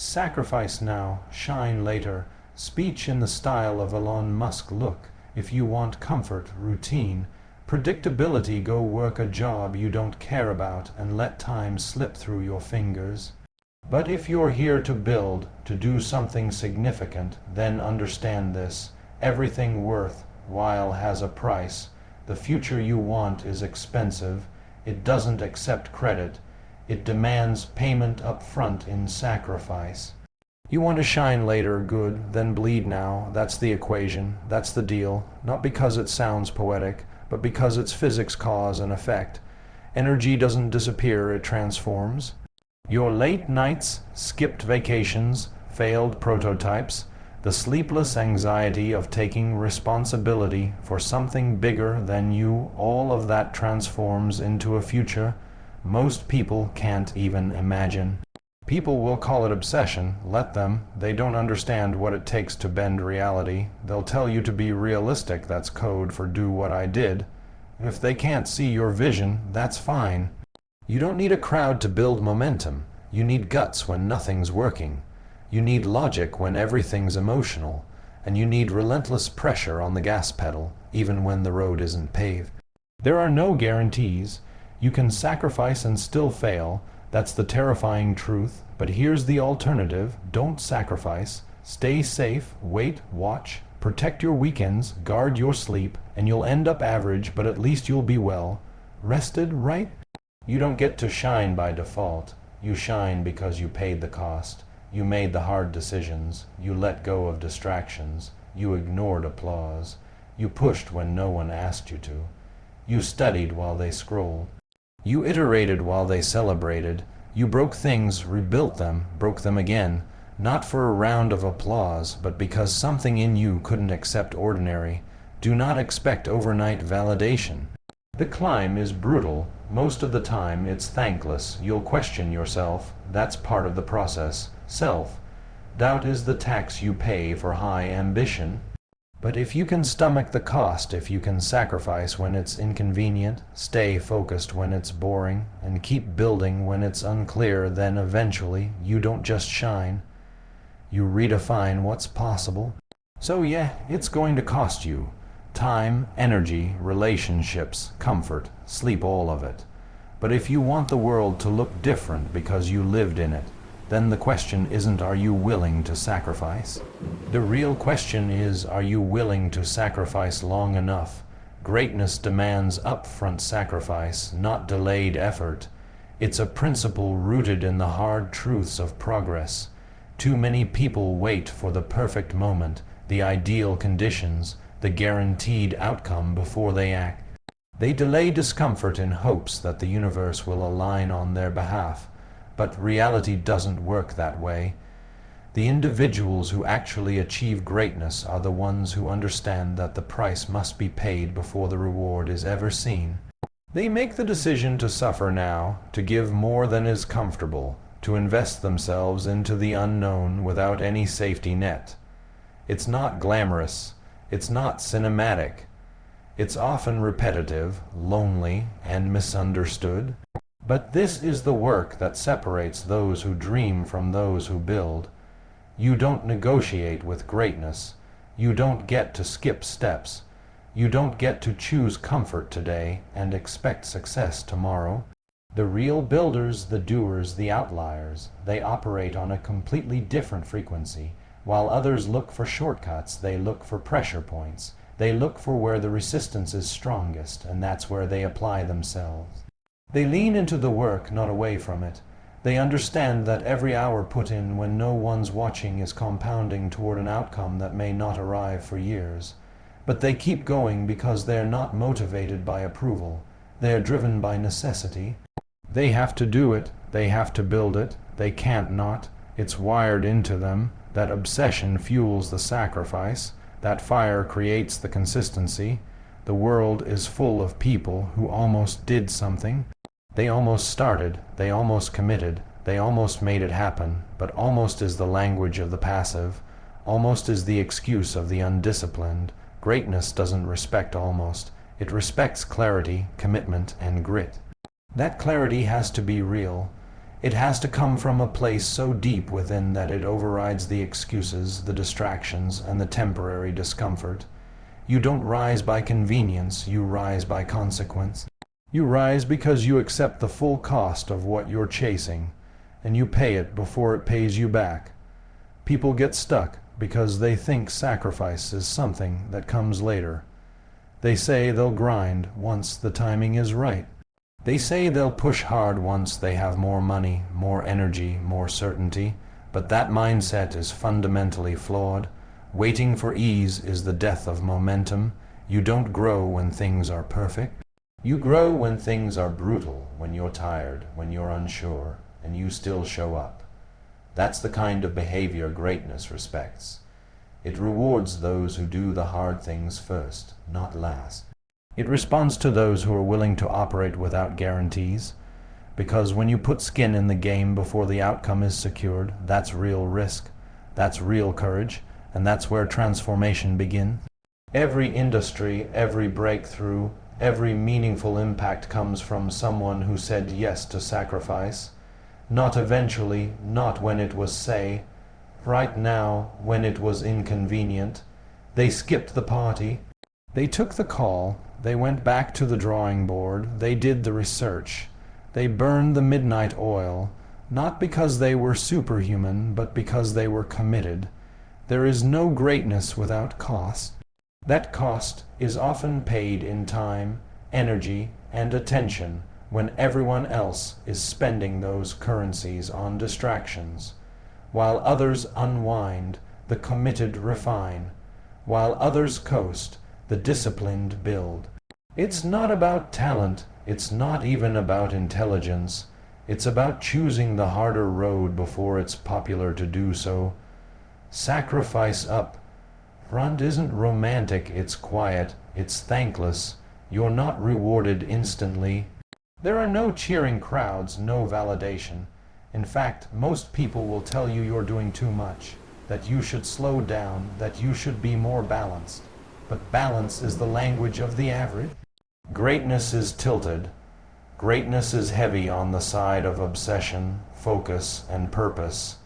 Sacrifice now, shine later. Speech in the style of Elon Musk. Look, if you want comfort, routine, predictability, go work a job you don't care about and let time slip through your fingers. But if you're here to build, to do something significant, then understand this. Everything worthwhile has a price. The future you want is expensive. It doesn't accept credit. It demands payment up front in sacrifice. You want to shine later, good, then bleed now. That's the equation, that's the deal. Not because it sounds poetic, but because it's physics, cause and effect. Energy doesn't disappear, it transforms. Your late nights, skipped vacations, failed prototypes, the sleepless anxiety of taking responsibility for something bigger than you, all of that transforms into a future most people can't even imagine. People will call it obsession. Let them. They don't understand what it takes to bend reality. They'll tell you to be realistic. That's code for do what I did. If they can't see your vision, that's fine. You don't need a crowd to build momentum. You need guts when nothing's working. You need logic when everything's emotional. And you need relentless pressure on the gas pedal, even when the road isn't paved. There are no guarantees. You can sacrifice and still fail. That's the terrifying truth. But here's the alternative. Don't sacrifice. Stay safe. Wait. Watch. Protect your weekends. Guard your sleep. And you'll end up average, but at least you'll be well rested, right? You don't get to shine by default. You shine because you paid the cost. You made the hard decisions. You let go of distractions. You ignored applause. You pushed when no one asked you to. You studied while they scrolled. You iterated while they celebrated. You broke things, rebuilt them, broke them again, not for a round of applause, but because something in you couldn't accept ordinary. Do not expect overnight validation. The climb is brutal. Most of the time it's thankless. You'll question yourself. That's part of the process. Self-doubt is the tax you pay for high ambition. But if you can stomach the cost, if you can sacrifice when it's inconvenient, stay focused when it's boring, and keep building when it's unclear, then eventually you don't just shine. You redefine what's possible. So yeah, it's going to cost you. Time, energy, relationships, comfort, sleep, all of it. But if you want the world to look different because you lived in it, then the question isn't are you willing to sacrifice? The real question is, are you willing to sacrifice long enough? Greatness demands upfront sacrifice, not delayed effort. It's a principle rooted in the hard truths of progress. Too many people wait for the perfect moment, the ideal conditions, the guaranteed outcome before they act. They delay discomfort in hopes that the universe will align on their behalf. But reality doesn't work that way. The individuals who actually achieve greatness are the ones who understand that the price must be paid before the reward is ever seen. They make the decision to suffer now, to give more than is comfortable, to invest themselves into the unknown without any safety net. It's not glamorous. It's not cinematic. It's often repetitive, lonely, and misunderstood. But this is the work that separates those who dream from those who build. You don't negotiate with greatness. You don't get to skip steps. You don't get to choose comfort today and expect success tomorrow. The real builders, the doers, the outliers, they operate on a completely different frequency. While others look for shortcuts, they look for pressure points. They look for where the resistance is strongest, and that's where they apply themselves. They lean into the work, not away from it. They understand that every hour put in when no one's watching is compounding toward an outcome that may not arrive for years. But they keep going because they're not motivated by approval. They're driven by necessity. They have to do it. They have to build it. They can't not. It's wired into them. That obsession fuels the sacrifice. That fire creates the consistency. The world is full of people who almost did something. They almost started, they almost committed, they almost made it happen, but almost is the language of the passive, almost is the excuse of the undisciplined. Greatness doesn't respect almost. It respects clarity, commitment, and grit. That clarity has to be real. It has to come from a place so deep within that it overrides the excuses, the distractions, and the temporary discomfort. You don't rise by convenience, you rise by consequence. You rise because you accept the full cost of what you're chasing, and you pay it before it pays you back. People get stuck because they think sacrifice is something that comes later. They say they'll grind once the timing is right. They say they'll push hard once they have more money, more energy, more certainty, but that mindset is fundamentally flawed. Waiting for ease is the death of momentum. You don't grow when things are perfect. You grow when things are brutal, when you're tired, when you're unsure, and you still show up. That's the kind of behavior greatness respects. It rewards those who do the hard things first, not last. It responds to those who are willing to operate without guarantees, because when you put skin in the game before the outcome is secured, that's real risk, that's real courage, and that's where transformation begins. Every industry, every breakthrough, every meaningful impact comes from someone who said yes to sacrifice. Not eventually, not when it was say, right now, when it was inconvenient. They skipped the party. They took the call. They went back to the drawing board. They did the research. They burned the midnight oil, not because they were superhuman, but because they were committed. There is no greatness without cost. That cost is often paid in time, energy, and attention when everyone else is spending those currencies on distractions. While others unwind, the committed refine. While others coast, the disciplined build. It's not about talent, it's not even about intelligence. It's about choosing the harder road before it's popular to do so. Sacrifice up front isn't romantic, it's quiet, it's thankless. You're not rewarded instantly. There are no cheering crowds, no validation. In fact, most people will tell you you're doing too much, that you should slow down, that you should be more balanced. But balance is the language of the average. Greatness is tilted. Greatness is heavy on the side of obsession, focus, and purpose.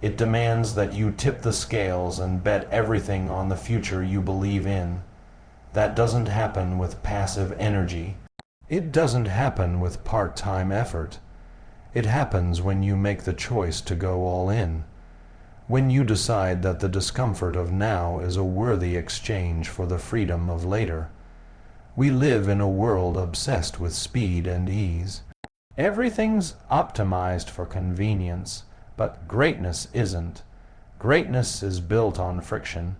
It demands that you tip the scales and bet everything on the future you believe in. That doesn't happen with passive energy. It doesn't happen with part-time effort. It happens when you make the choice to go all in. When you decide that the discomfort of now is a worthy exchange for the freedom of later. We live in a world obsessed with speed and ease. Everything's optimized for convenience, but greatness isn't. Greatness is built on friction.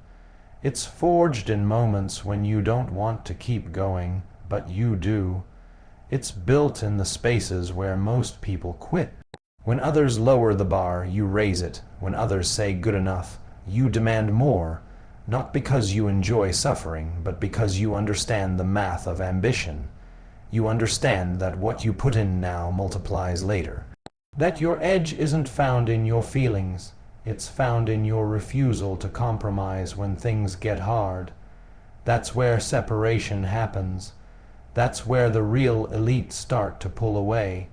It's forged in moments when you don't want to keep going, but you do. It's built in the spaces where most people quit. When others lower the bar, you raise it. When others say good enough, you demand more. Not because you enjoy suffering, but because you understand the math of ambition. You understand that what you put in now multiplies later. That your edge isn't found in your feelings. It's found in your refusal to compromise when things get hard. That's where separation happens. That's where the real elite start to pull away.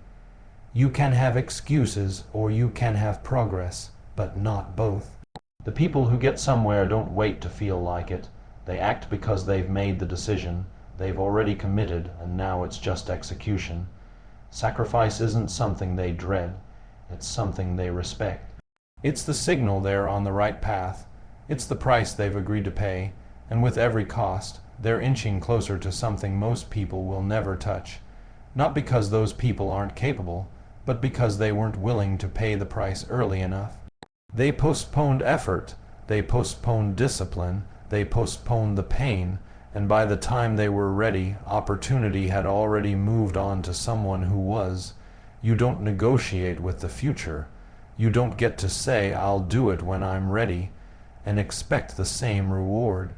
You can have excuses or you can have progress, but not both. The people who get somewhere don't wait to feel like it. They act because they've made the decision. They've already committed, and now it's just execution. Sacrifice isn't something they dread. It's something they respect. It's the signal they're on the right path. It's the price they've agreed to pay, and with every cost, they're inching closer to something most people will never touch. Not because those people aren't capable, but because they weren't willing to pay the price early enough. They postponed effort, they postponed discipline, they postponed the pain, and by the time they were ready, opportunity had already moved on to someone who was. You don't negotiate with the future. You don't get to say, I'll do it when I'm ready, and expect the same reward.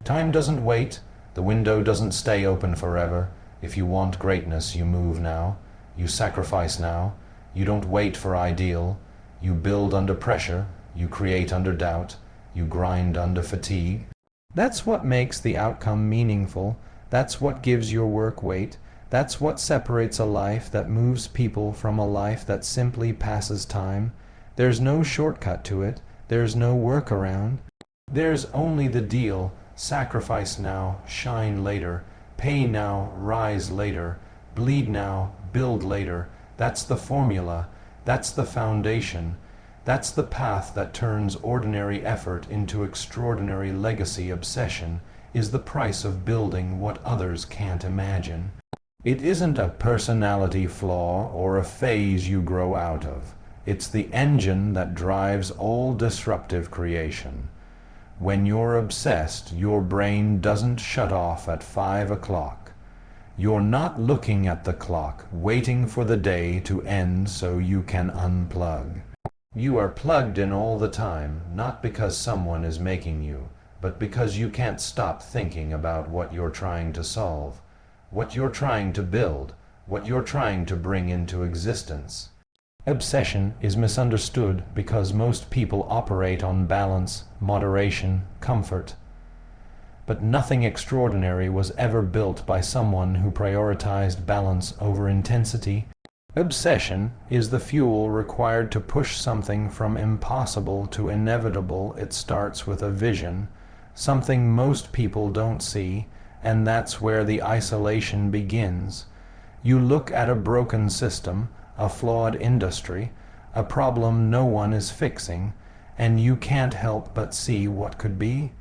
Time doesn't wait. The window doesn't stay open forever. If you want greatness, you move now. You sacrifice now. You don't wait for ideal. You build under pressure. You create under doubt. You grind under fatigue. That's what makes the outcome meaningful. That's what gives your work weight. That's what separates a life that moves people from a life that simply passes time. There's no shortcut to it. There's no workaround. There's only the deal: sacrifice now, shine later, pay now, rise later, bleed now, build later. That's the formula. That's the foundation. That's the path that turns ordinary effort into extraordinary legacy. Obsession is the price of building what others can't imagine. It isn't a personality flaw or a phase you grow out of. It's the engine that drives all disruptive creation. When you're obsessed, your brain doesn't shut off at 5 o'clock. You're not looking at the clock, waiting for the day to end so you can unplug. You are plugged in all the time, not because someone is making you, but because you can't stop thinking about what you're trying to solve, what you're trying to build, what you're trying to bring into existence. Obsession is misunderstood because most people operate on balance, moderation, comfort. But nothing extraordinary was ever built by someone who prioritized balance over intensity. Obsession is the fuel required to push something from impossible to inevitable. It starts with a vision, something most people don't see, and that's where the isolation begins. You look at a broken system, a flawed industry, a problem no one is fixing, and you can't help but see what could be.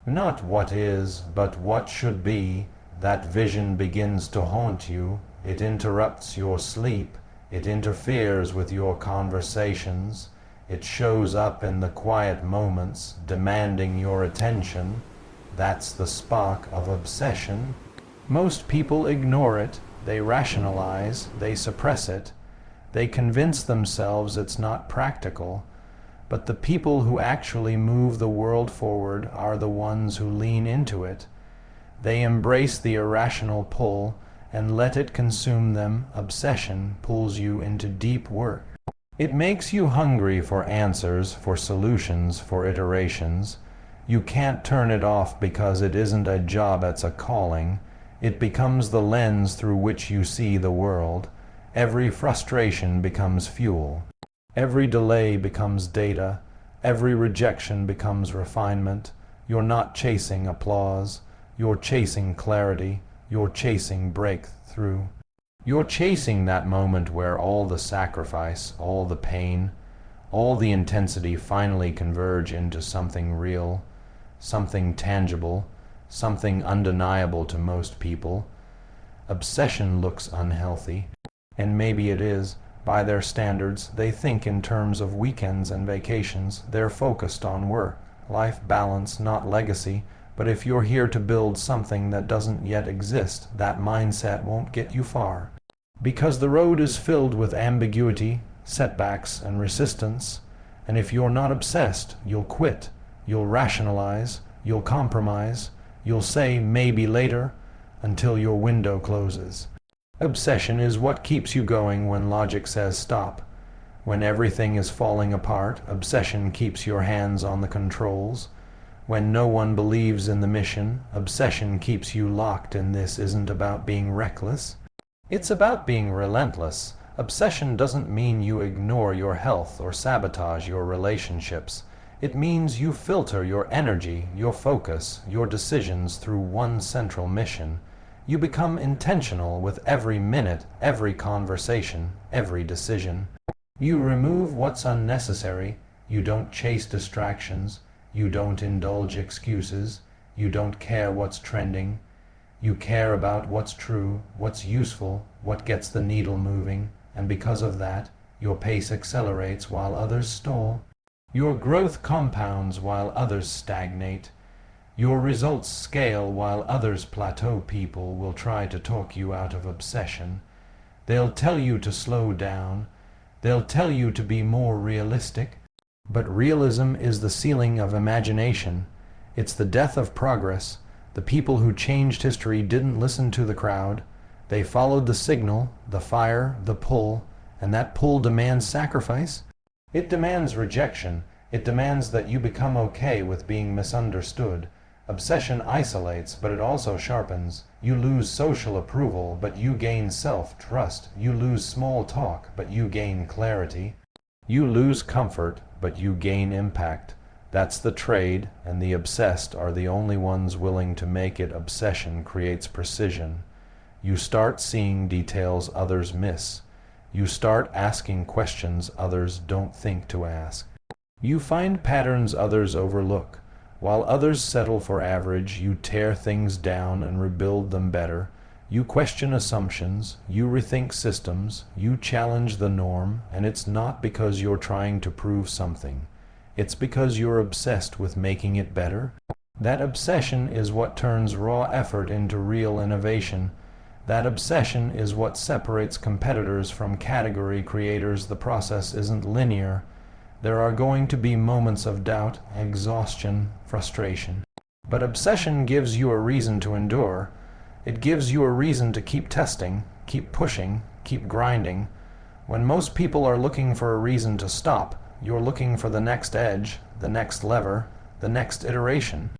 Not what is, but what should be. That vision begins to haunt you. It interrupts your sleep. It interferes with your conversations. It shows up in the quiet moments, demanding your attention. That's the spark of obsession. Most people ignore it. They rationalize. They suppress it. They convince themselves it's not practical. But the people who actually move the world forward are the ones who lean into it. They embrace the irrational pull and let it consume them. Obsession pulls you into deep work. It makes you hungry for answers, for solutions, for iterations. You can't turn it off because it isn't a job, it's a calling. It becomes the lens through which you see the world. Every frustration becomes fuel. Every delay becomes data. Every rejection becomes refinement. You're not chasing applause. You're chasing clarity. You're chasing breakthrough. You're chasing that moment where all the sacrifice, all the pain, all the intensity finally converge into something real, something tangible, something undeniable to most people. Obsession looks unhealthy, and maybe it is. By their standards, they think in terms of weekends and vacations. They're focused on work, life balance, not legacy. But if you're here to build something that doesn't yet exist, that mindset won't get you far. Because the road is filled with ambiguity, setbacks, and resistance. And if you're not obsessed, you'll quit, you'll rationalize, you'll compromise, you'll say maybe later, until your window closes. Obsession is what keeps you going when logic says stop. When everything is falling apart, obsession keeps your hands on the controls. When no one believes in the mission, obsession keeps you locked in. This isn't about being reckless. It's about being relentless. Obsession doesn't mean you ignore your health or sabotage your relationships. It means you filter your energy, your focus, your decisions through one central mission. You become intentional with every minute, every conversation, every decision. You remove what's unnecessary. You don't chase distractions. You don't indulge excuses. You don't care what's trending. You care about what's true, what's useful, what gets the needle moving, and because of that, your pace accelerates while others stall. Your growth compounds while others stagnate. Your results scale while others plateau. People will try to talk you out of obsession. They'll tell you to slow down. They'll tell you to be more realistic. But realism is the ceiling of imagination. It's the death of progress. The people who changed history didn't listen to the crowd. They followed the signal, the fire, the pull, and that pull demands sacrifice. It demands rejection. It demands that you become okay with being misunderstood, Obsession isolates, but it also sharpens. You lose social approval, but you gain self-trust. You lose small talk, but you gain clarity. You lose comfort, but you gain impact. That's the trade, and the obsessed are the only ones willing to make it. Obsession creates precision. You start seeing details others miss. You start asking questions others don't think to ask. You find patterns others overlook. While others settle for average, you tear things down and rebuild them better. You question assumptions, you rethink systems, you challenge the norm, and it's not because you're trying to prove something. It's because you're obsessed with making it better. That obsession is what turns raw effort into real innovation. That obsession is what separates competitors from category creators. The process isn't linear. There are going to be moments of doubt, exhaustion, frustration. But obsession gives you a reason to endure. It gives you a reason to keep testing, keep pushing, keep grinding. When most people are looking for a reason to stop, you're looking for the next edge, the next lever, the next iteration.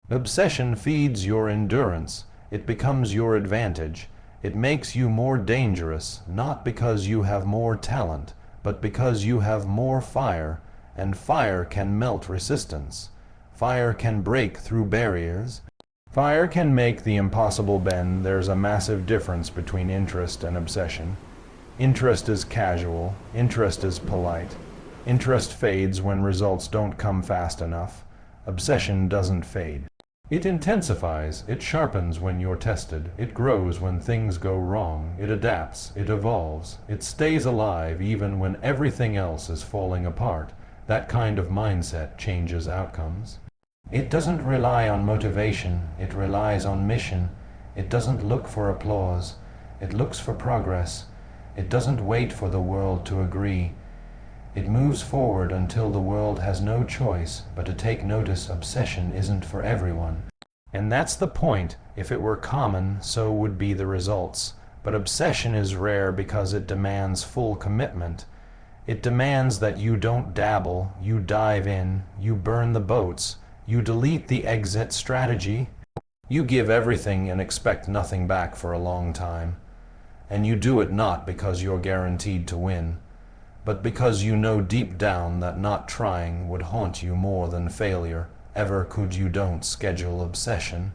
Obsession feeds your endurance. It becomes your advantage. It makes you more dangerous, not because you have more talent, but because you have more fire, and fire can melt resistance. Fire can break through barriers. Fire can make the impossible bend. There's a massive difference between interest and obsession. Interest is casual. Interest is polite. Interest fades when results don't come fast enough. Obsession doesn't fade. It intensifies, it sharpens when you're tested, it grows when things go wrong, it adapts, it evolves, it stays alive even when everything else is falling apart. That kind of mindset changes outcomes. It doesn't rely on motivation, it relies on mission. It doesn't look for applause, it looks for progress. It doesn't wait for the world to agree. It moves forward until the world has no choice but to take notice. Obsession isn't for everyone. And that's the point. If it were common, so would be the results. But obsession is rare because it demands full commitment. It demands that you don't dabble, you dive in, you burn the boats, you delete the exit strategy. You give everything and expect nothing back for a long time. And you do it not because you're guaranteed to win, but because you know deep down that not trying would haunt you more than failure ever could. You don't schedule obsession.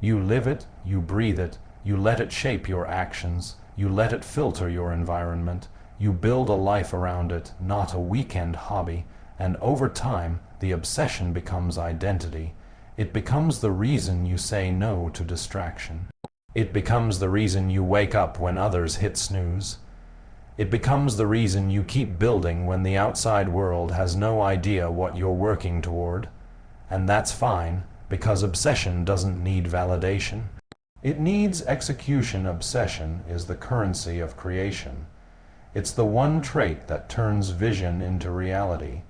You live it, you breathe it, you let it shape your actions, you let it filter your environment, you build a life around it, not a weekend hobby, and over time, the obsession becomes identity. It becomes the reason you say no to distraction. It becomes the reason you wake up when others hit snooze. It becomes the reason you keep building when the outside world has no idea what you're working toward. And that's fine, because obsession doesn't need validation. It needs execution. Obsession is the currency of creation. It's the one trait that turns vision into reality.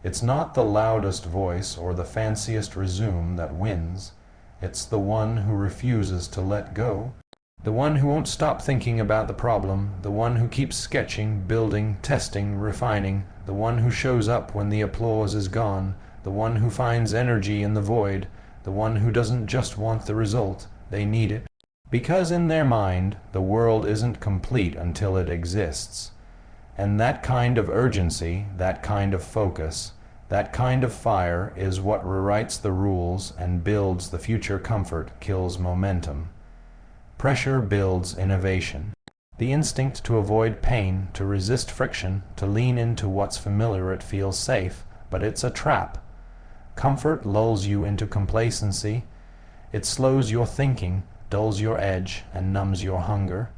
It's not the loudest voice or the fanciest resume that wins. It's the one who refuses to let go. The one who won't stop thinking about the problem, the one who keeps sketching, building, testing, refining, the one who shows up when the applause is gone, the one who finds energy in the void, the one who doesn't just want the result, they need it. Because in their mind, the world isn't complete until it exists. And that kind of urgency, that kind of focus, that kind of fire is what rewrites the rules and builds the future. Comfort kills momentum. Pressure builds innovation. The instinct to avoid pain, to resist friction, to lean into what's familiar. It feels safe, but it's a trap. Comfort lulls you into complacency. It slows your thinking, dulls your edge, and numbs your hunger.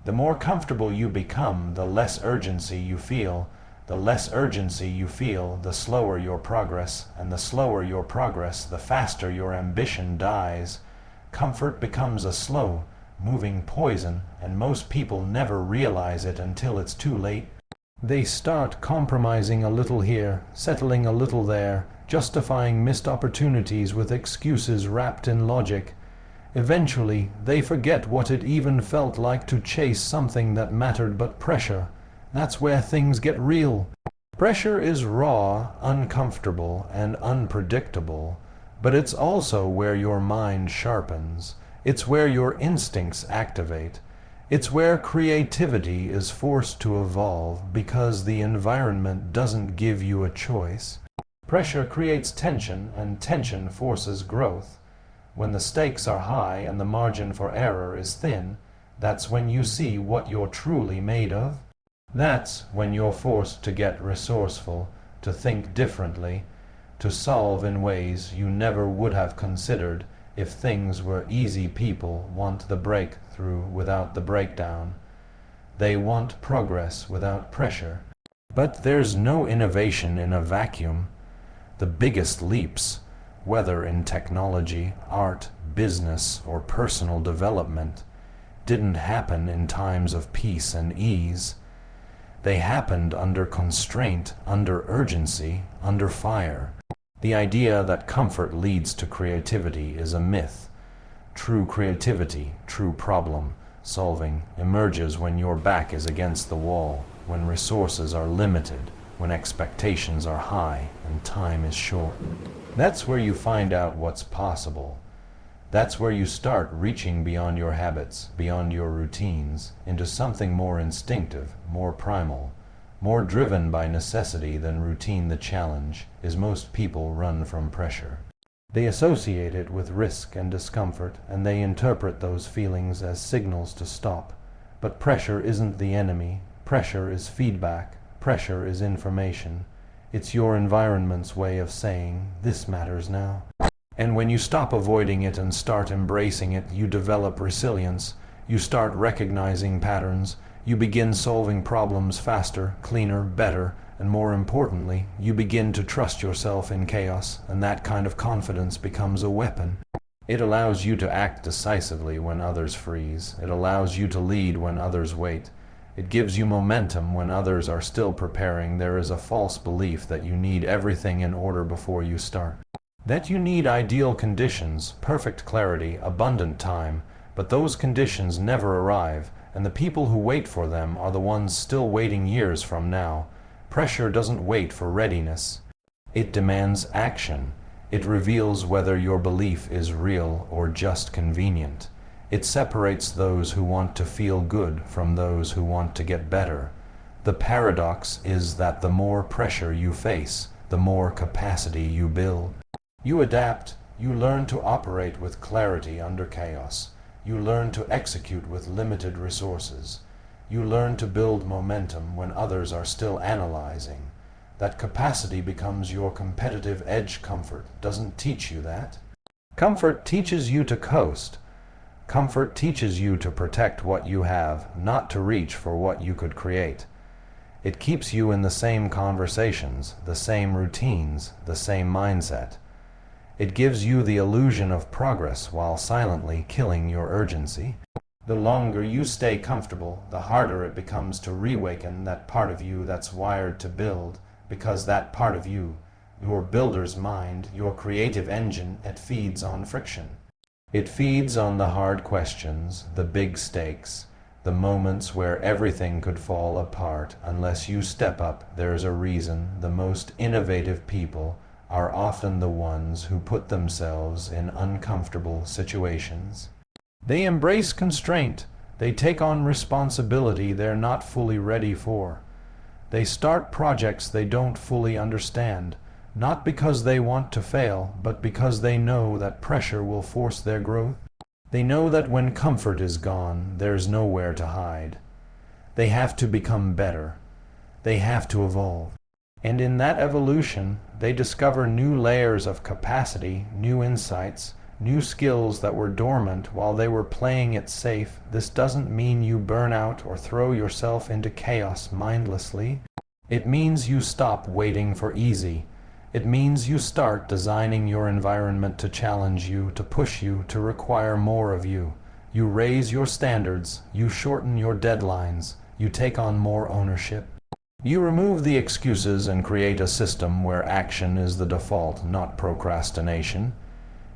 The more comfortable you become, the less urgency you feel. The less urgency you feel, the slower your progress, and the slower your progress, the faster your ambition dies. Comfort becomes a slow, moving poison, and most people never realize it until it's too late. They start compromising a little here, settling a little there, justifying missed opportunities with excuses wrapped in logic. Eventually, they forget what it even felt like to chase something that mattered. But pressure, that's where things get real. Pressure is raw, uncomfortable, and unpredictable. But it's also where your mind sharpens. It's where your instincts activate. It's where creativity is forced to evolve because the environment doesn't give you a choice. Pressure creates tension, and tension forces growth. When the stakes are high and the margin for error is thin, that's when you see what you're truly made of. That's when you're forced to get resourceful, to think differently, to solve in ways you never would have considered if things were easy. People want the breakthrough without the breakdown. They want progress without pressure. But there's no innovation in a vacuum. The biggest leaps, whether in technology, art, business, or personal development, didn't happen in times of peace and ease. They happened under constraint, under urgency, under fire. The idea that comfort leads to creativity is a myth. True creativity, true problem solving, emerges when your back is against the wall, when resources are limited, when expectations are high and time is short. That's where you find out what's possible. That's where you start reaching beyond your habits, beyond your routines, into something more instinctive, more primal, more driven by necessity than routine. The challenge is most people run from pressure. They associate it with risk and discomfort, and they interpret those feelings as signals to stop. But pressure isn't the enemy. Pressure is feedback. Pressure is information. It's your environment's way of saying, this matters now. And when you stop avoiding it and start embracing it, you develop resilience. You start recognizing patterns. You begin solving problems faster, cleaner, better, and more importantly, you begin to trust yourself in chaos, and that kind of confidence becomes a weapon. It allows you to act decisively when others freeze. It allows you to lead when others wait. It gives you momentum when others are still preparing. There is a false belief that you need everything in order before you start. That you need ideal conditions, perfect clarity, abundant time, but those conditions never arrive, and the people who wait for them are the ones still waiting years from now. Pressure doesn't wait for readiness. It demands action. It reveals whether your belief is real or just convenient. It separates those who want to feel good from those who want to get better. The paradox is that the more pressure you face, the more capacity you build. You adapt. You learn to operate with clarity under chaos. You learn to execute with limited resources. You learn to build momentum when others are still analyzing. That capacity becomes your competitive edge. Comfort doesn't teach you that. Comfort teaches you to coast. Comfort teaches you to protect what you have, not to reach for what you could create. It keeps you in the same conversations, the same routines, the same mindset. It gives you the illusion of progress while silently killing your urgency. The longer you stay comfortable, the harder it becomes to reawaken that part of you that's wired to build, because that part of you, your builder's mind, your creative engine, it feeds on friction. It feeds on the hard questions, the big stakes, the moments where everything could fall apart unless you step up. There's a reason the most innovative people are often the ones who put themselves in uncomfortable situations. They embrace constraint. They take on responsibility they're not fully ready for. They start projects they don't fully understand, not because they want to fail, but because they know that pressure will force their growth. They know that when comfort is gone, there's nowhere to hide. They have to become better. They have to evolve. And in that evolution, they discover new layers of capacity, new insights, new skills that were dormant while they were playing it safe. This doesn't mean you burn out or throw yourself into chaos mindlessly. It means you stop waiting for easy. It means you start designing your environment to challenge you, to push you, to require more of you. You raise your standards. You shorten your deadlines. You take on more ownership. You remove the excuses and create a system where action is the default, not procrastination.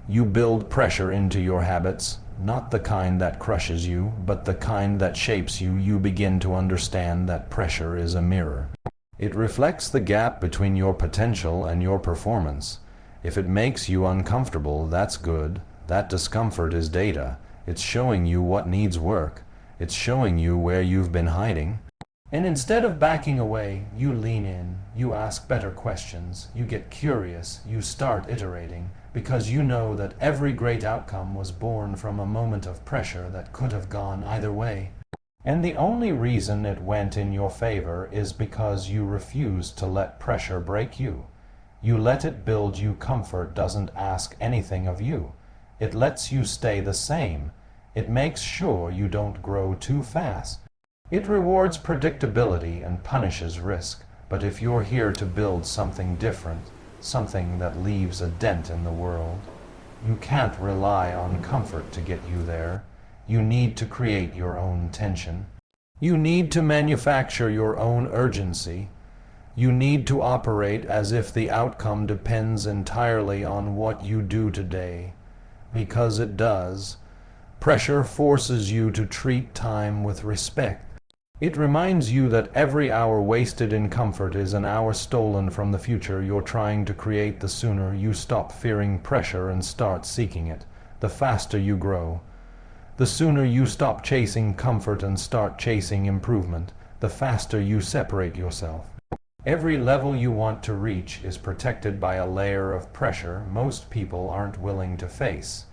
You build pressure into your habits, not the kind that crushes you, but the kind that shapes you. You begin to understand that pressure is a mirror. It reflects the gap between your potential and your performance. If it makes you uncomfortable, that's good. That discomfort is data. It's showing you what needs work. It's showing you where you've been hiding. And instead of backing away, you lean in, you ask better questions, you get curious, you start iterating, because you know that every great outcome was born from a moment of pressure that could have gone either way. And the only reason it went in your favor is because you refused to let pressure break you. You let it build you comfort doesn't ask anything of you. It lets you stay the same. It makes sure you don't grow too fast. It rewards predictability and punishes risk. But if you're here to build something different, something that leaves a dent in the world, you can't rely on comfort to get you there. You need to create your own tension. You need to manufacture your own urgency. You need to operate as if the outcome depends entirely on what you do today. Because it does. Pressure forces you to treat time with respect. It reminds you that every hour wasted in comfort is an hour stolen from the future you're trying to create. The sooner you stop fearing pressure and start seeking it, the faster you grow. The sooner you stop chasing comfort and start chasing improvement, the faster you separate yourself. Every level you want to reach is protected by a layer of pressure most people aren't willing to face.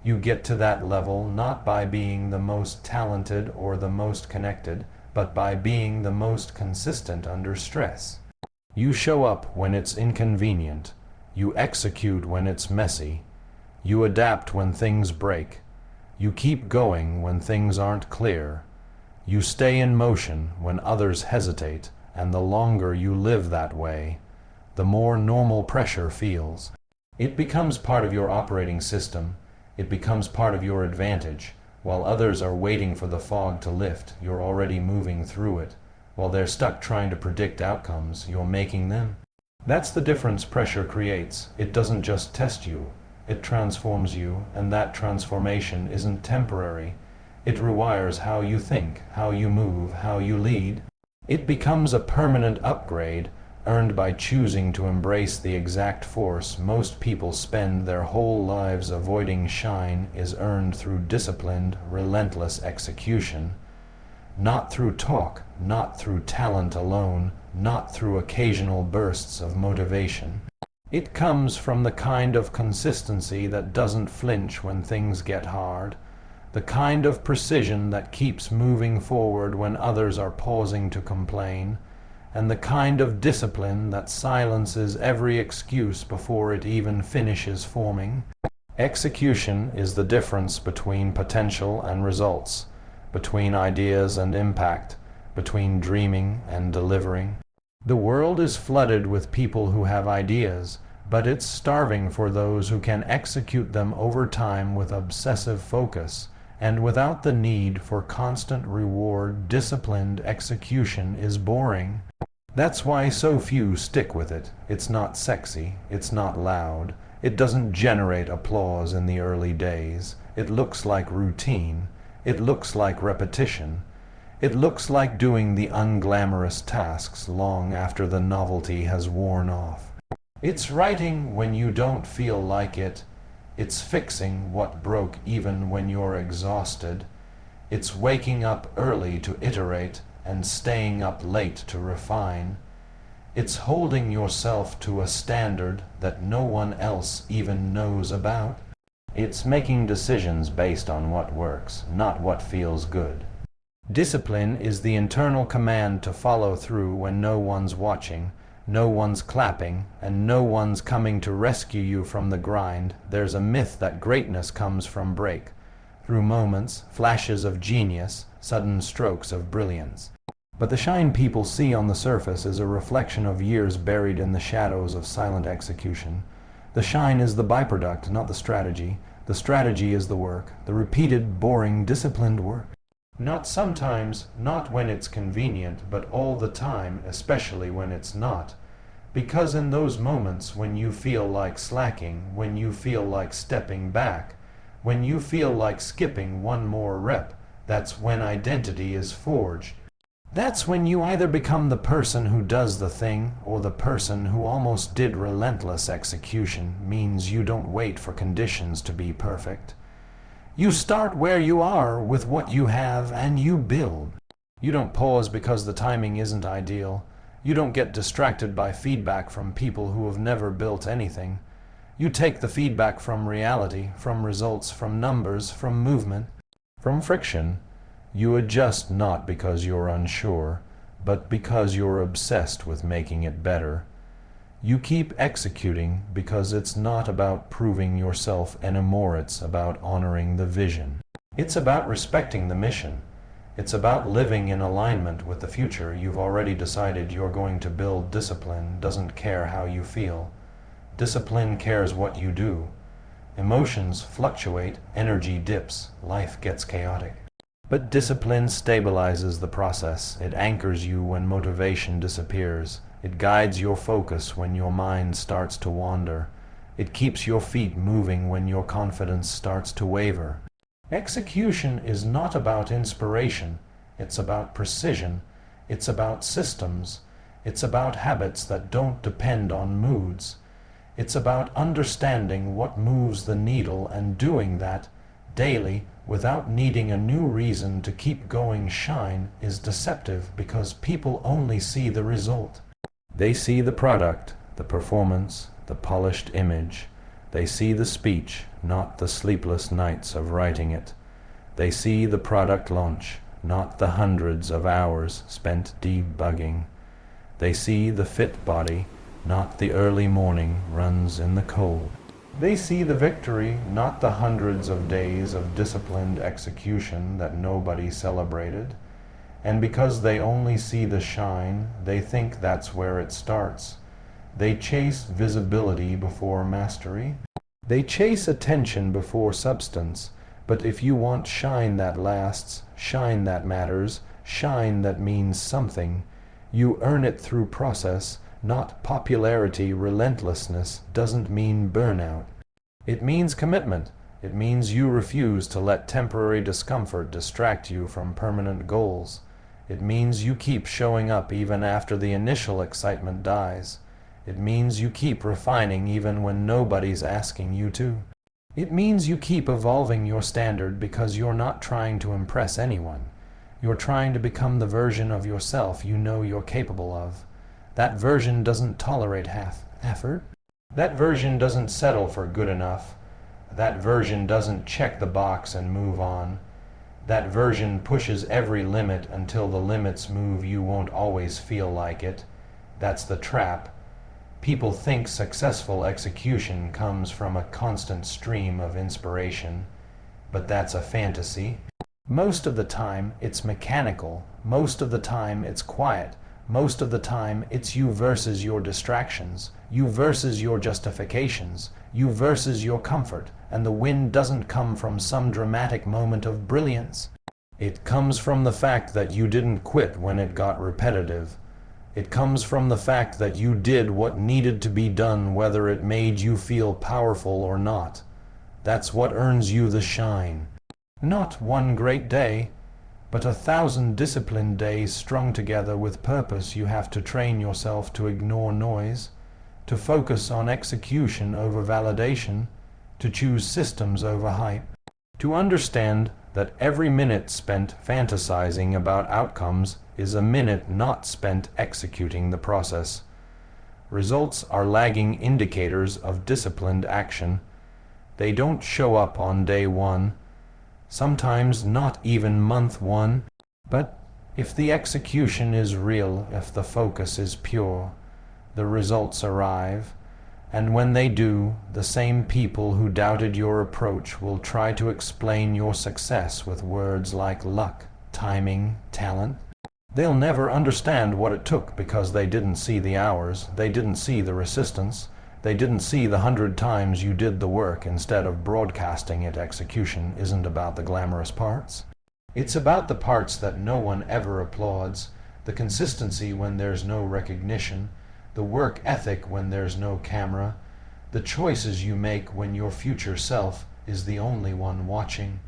You get to that level not by being the most talented or the most connected, but by being the most consistent under stress. You show up when it's inconvenient. You execute when it's messy. You adapt when things break. You keep going when things aren't clear. You stay in motion when others hesitate, and the longer you live that way, the more normal pressure feels. It becomes part of your operating system. It becomes part of your advantage. While others are waiting for the fog to lift, you're already moving through it. While they're stuck trying to predict outcomes, you're making them. That's the difference pressure creates. It doesn't just test you. It transforms you, and that transformation isn't temporary. It rewires how you think, how you move, how you lead. It becomes a permanent upgrade, earned by choosing to embrace the exact force most people spend their whole lives avoiding. Shine is earned through disciplined, relentless execution. Not through talk, not through talent alone, not through occasional bursts of motivation. It comes from the kind of consistency that doesn't flinch when things get hard, the kind of precision that keeps moving forward when others are pausing to complain, and the kind of discipline that silences every excuse before it even finishes forming. Execution is the difference between potential and results, between ideas and impact, between dreaming and delivering. The world is flooded with people who have ideas, but it's starving for those who can execute them over time with obsessive focus, and without the need for constant reward. Disciplined execution is boring. That's why so few stick with it. It's not sexy, it's not loud, it doesn't generate applause in the early days. It looks like routine, it looks like repetition. It looks like doing the unglamorous tasks long after the novelty has worn off. It's writing when you don't feel like it. It's fixing what broke even when you're exhausted. It's waking up early to iterate and staying up late to refine. It's holding yourself to a standard that no one else even knows about. It's making decisions based on what works, not what feels good. Discipline is the internal command to follow through when no one's watching, no one's clapping, and no one's coming to rescue you from the grind. There's a myth that greatness comes from break, through moments, flashes of genius, sudden strokes of brilliance. But the shine people see on the surface is a reflection of years buried in the shadows of silent execution. The shine is the byproduct, not the strategy. The strategy is the work, the repeated, boring, disciplined work. Not sometimes, not when it's convenient, but all the time, especially when it's not. Because in those moments when you feel like slacking, when you feel like stepping back, when you feel like skipping one more rep, that's when identity is forged. That's when you either become the person who does the thing, or the person who almost did relentless execution. Means you don't wait for conditions to be perfect. You start where you are with what you have and you build. You don't pause because the timing isn't ideal. You don't get distracted by feedback from people who have never built anything. You take the feedback from reality, from results, from numbers, from movement, from friction. You adjust not because you're unsure, but because you're obsessed with making it better. You keep executing because it's not about proving yourself anymore, it's about honoring the vision. It's about respecting the mission. It's about living in alignment with the future you've already decided you're going to build. Discipline doesn't care how you feel. Discipline cares what you do. Emotions fluctuate, energy dips, life gets chaotic. But discipline stabilizes the process. It anchors you when motivation disappears. It guides your focus when your mind starts to wander. It keeps your feet moving when your confidence starts to waver. Execution is not about inspiration. It's about precision. It's about systems. It's about habits that don't depend on moods. It's about understanding what moves the needle and doing that daily without needing a new reason to keep going. Shine is deceptive because people only see the result. They see the product, the performance, the polished image. They see the speech, not the sleepless nights of writing it. They see the product launch, not the hundreds of hours spent debugging. They see the fit body, not the early morning runs in the cold. They see the victory, not the hundreds of days of disciplined execution that nobody celebrated. And because they only see the shine, they think that's where it starts. They chase visibility before mastery. They chase attention before substance. But if you want shine that lasts, shine that matters, shine that means something, you earn it through process, not popularity. Relentlessness doesn't mean burnout. It means commitment. It means you refuse to let temporary discomfort distract you from permanent goals. It means you keep showing up even after the initial excitement dies. It means you keep refining even when nobody's asking you to. It means you keep evolving your standard because you're not trying to impress anyone. You're trying to become the version of yourself you know you're capable of. That version doesn't tolerate half-effort. That version doesn't settle for good enough. That version doesn't check the box and move on. That version pushes every limit until the limits move. You won't always feel like it. That's the trap. People think successful execution comes from a constant stream of inspiration, but that's a fantasy. Most of the time it's mechanical. Most of the time it's quiet. Most of the time it's you versus your distractions, you versus your justifications, you versus your comfort, and the win doesn't come from some dramatic moment of brilliance. It comes from the fact that you didn't quit when it got repetitive. It comes from the fact that you did what needed to be done whether it made you feel powerful or not. That's what earns you the shine. Not one great day, but 1,000 disciplined days strung together with purpose. You have to train yourself to ignore noise, to focus on execution over validation, to choose systems over hype, to understand that every minute spent fantasizing about outcomes is a minute not spent executing the process. Results are lagging indicators of disciplined action. They don't show up on day one, sometimes not even month one. But if the execution is real, if the focus is pure, the results arrive. And when they do, the same people who doubted your approach will try to explain your success with words like luck, timing, talent. They'll never understand what it took because they didn't see the hours, they didn't see the resistance, they didn't see the 100 times you did the work instead of broadcasting it. Execution isn't about the glamorous parts. It's about the parts that no one ever applauds, the consistency when there's no recognition, the work ethic when there's no camera, the choices you make when your future self is the only one watching.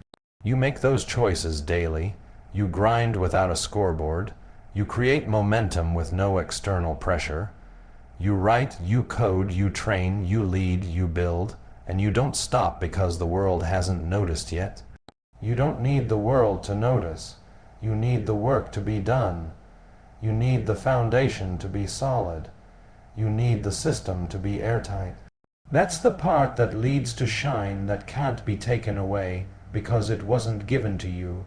You make those choices daily. You grind without a scoreboard. You create momentum with no external pressure. You write, you code, you train, you lead, you build, and you don't stop because the world hasn't noticed yet. You don't need the world to notice. You need the work to be done. You need the foundation to be solid. You need the system to be airtight. That's the part that leads to shine that can't be taken away because it wasn't given to you.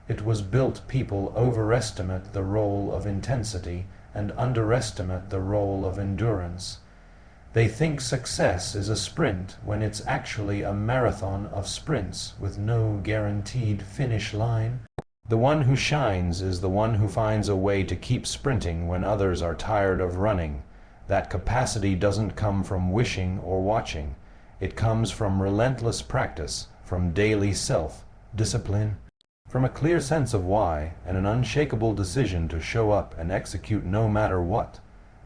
It was built. People overestimate the role of intensity and underestimate the role of endurance. They think success is a sprint when it's actually a marathon of sprints with no guaranteed finish line. The one who shines is the one who finds a way to keep sprinting when others are tired of running. That capacity doesn't come from wishing or watching. It comes from relentless practice, from daily self-discipline, from a clear sense of why and an unshakable decision to show up and execute no matter what.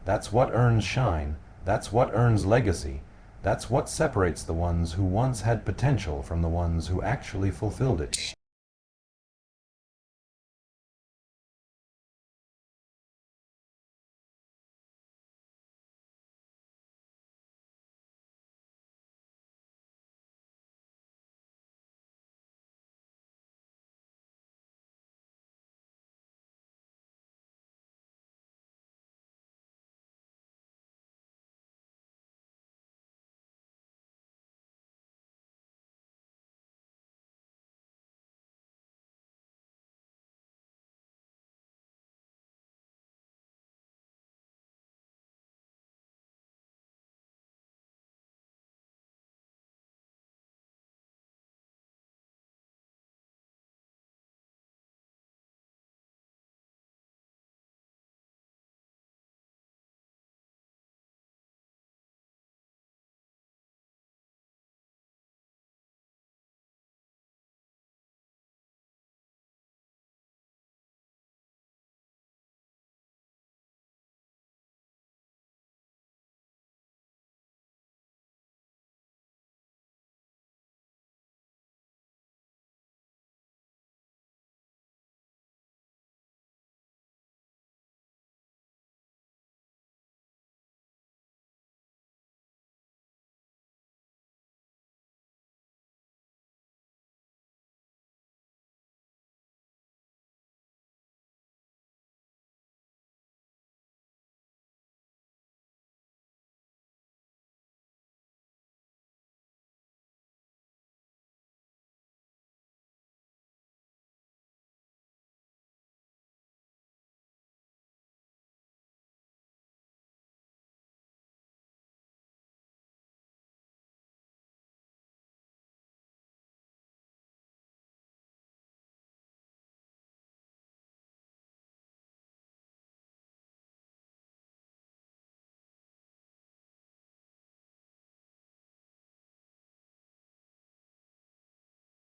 That's what earns shine. That's what earns legacy. That's what separates the ones who once had potential from the ones who actually fulfilled it.